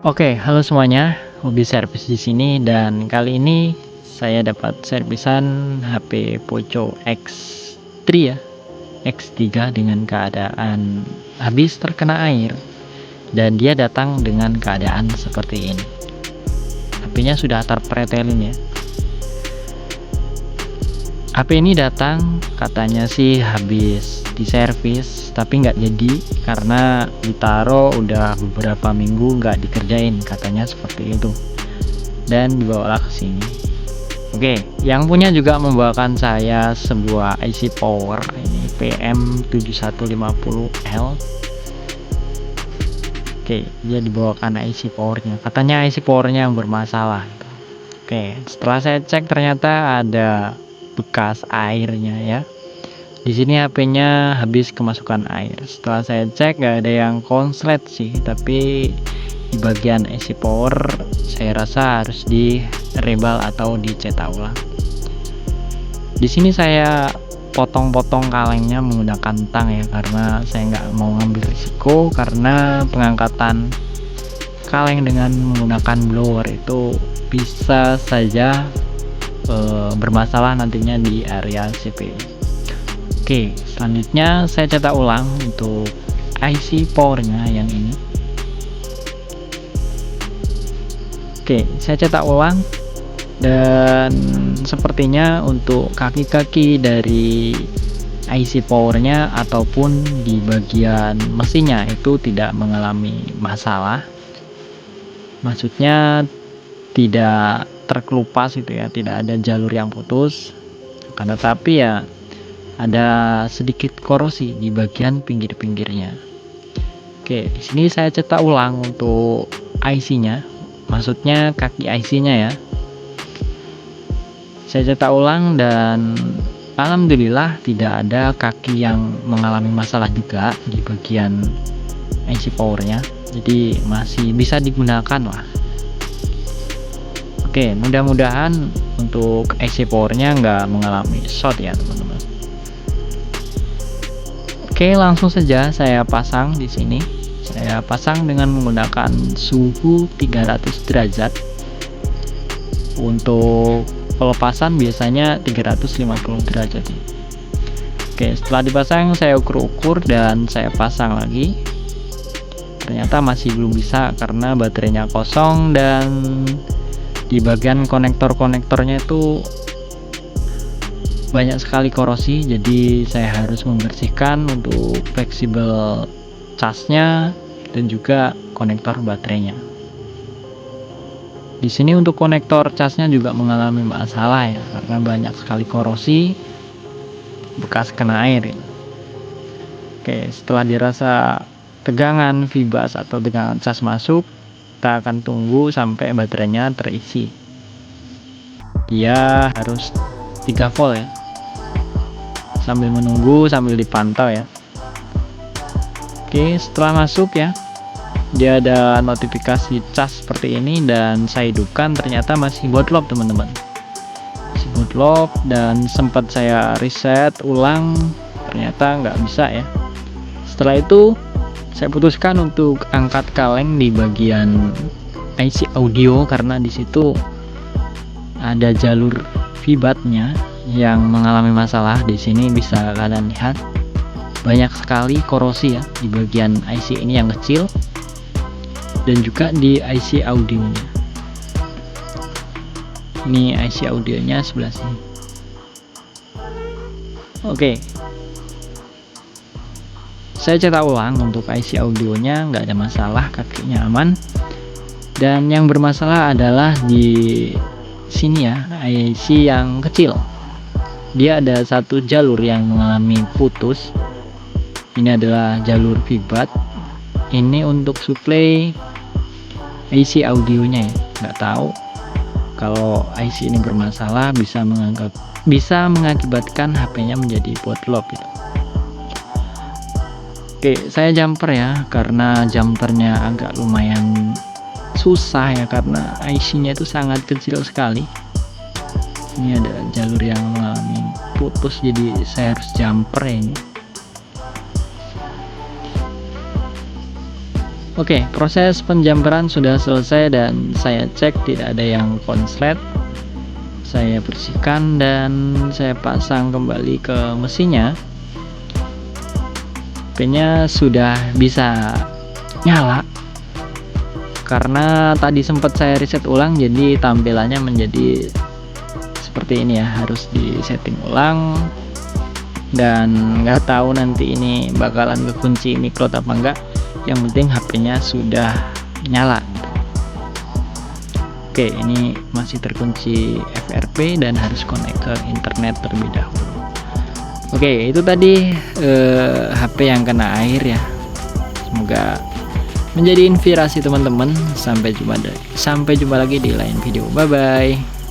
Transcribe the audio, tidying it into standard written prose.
Oke, halo semuanya. Hobi servis di sini dan kali ini saya dapat servisan HP Poco X3 ya, X3 dengan keadaan habis terkena air dan dia datang dengan keadaan seperti ini. HP-nya sudah terpretelin ya. HP ini datang katanya sih habis diservis tapi nggak jadi karena ditaruh udah beberapa minggu nggak dikerjain, katanya seperti itu, dan dibawalah ke sini. Oke, yang punya juga membawakan saya sebuah IC power ini PM7150L. Oke, dia dibawakan IC powernya, katanya IC powernya yang bermasalah. Oke, setelah saya cek ternyata ada bekas airnya ya. Di sini HP-nya habis kemasukan air. Setelah saya cek nggak ada yang konslet sih, tapi di bagian IC power saya rasa harus di rebal atau dicetak ulang. Di sini saya potong-potong kalengnya menggunakan tang ya, karena saya nggak mau ngambil risiko karena pengangkatan kaleng dengan menggunakan blower itu bisa saja bermasalah nantinya di area CPU. Oke, selanjutnya saya cetak ulang untuk IC powernya yang ini. Oke, saya cetak ulang dan sepertinya untuk kaki-kaki dari IC powernya ataupun di bagian mesinnya itu tidak mengalami masalah. Maksudnya tidak terkelupas itu ya, tidak ada jalur yang putus. Karena tapi ya ada sedikit korosi di bagian pinggir-pinggirnya. Oke, di sini saya cetak ulang untuk IC-nya, maksudnya kaki IC-nya ya. Saya cetak ulang dan alhamdulillah tidak ada kaki yang mengalami masalah juga di bagian IC powernya, jadi masih bisa digunakan lah. Oke, mudah-mudahan untuk IC powernya nggak mengalami short ya teman-teman. Oke, langsung saja saya pasang di sini. Saya pasang dengan menggunakan suhu 300 derajat. Untuk pelepasan biasanya 350 derajat. Oke, setelah dipasang saya ukur-ukur dan saya pasang lagi. Ternyata masih belum bisa karena baterainya kosong dan di bagian konektor-konektornya itu banyak sekali korosi, jadi saya harus membersihkan untuk fleksibel casnya dan juga konektor baterainya. Di sini untuk konektor casnya juga mengalami masalah ya, karena banyak sekali korosi bekas kena air ya. Oke, setelah dirasa tegangan fibas atau tegangan cas masuk, kita akan tunggu sampai baterainya terisi. Dia harus 3 volt ya. Sambil menunggu, sambil dipantau ya. Oke, setelah masuk ya, dia ada notifikasi cas seperti ini dan saya hidupkan, ternyata masih bootloop teman-teman. Masih bootloop dan sempat saya reset ulang, ternyata nggak bisa ya. Setelah itu saya putuskan untuk angkat kaleng di bagian IC audio karena di situ ada jalur fibatnya yang mengalami masalah. Di sini bisa kalian lihat banyak sekali korosi ya di bagian IC ini yang kecil dan juga di IC audionya. Ini IC audionya sebelah sini. Oke, saya cetak ulang untuk IC audionya, nggak ada masalah, kakinya aman. Dan yang bermasalah adalah di sini ya, IC yang kecil. Dia ada satu jalur yang mengalami putus. Ini adalah jalur fibat. Ini untuk suplai IC audionya ya. Nggak tahu kalau IC ini bermasalah, bisa mengakibatkan HP-nya menjadi bootloop gitu. Oke, saya jumper ya, karena jumpernya agak lumayan susah ya, karena IC-nya itu sangat kecil sekali. Ini ada jalur yang mengalami putus, jadi saya harus jumper ya ini. Oke, proses penjamperan sudah selesai dan saya cek tidak ada yang konslet. Saya bersihkan dan saya pasang kembali ke mesinnya. HP-nya sudah bisa nyala. Karena tadi sempat saya reset ulang, jadi tampilannya menjadi seperti ini ya, harus di setting ulang. Dan nggak tahu nanti ini bakalan kekunci micro:LED apa enggak. Yang penting HP-nya sudah nyala. Oke, ini masih terkunci FRP dan harus connect ke internet terlebih dahulu. Oke, itu tadi HP yang kena air ya. Semoga menjadi inspirasi teman-teman. Sampai jumpa lagi di lain video. Bye bye.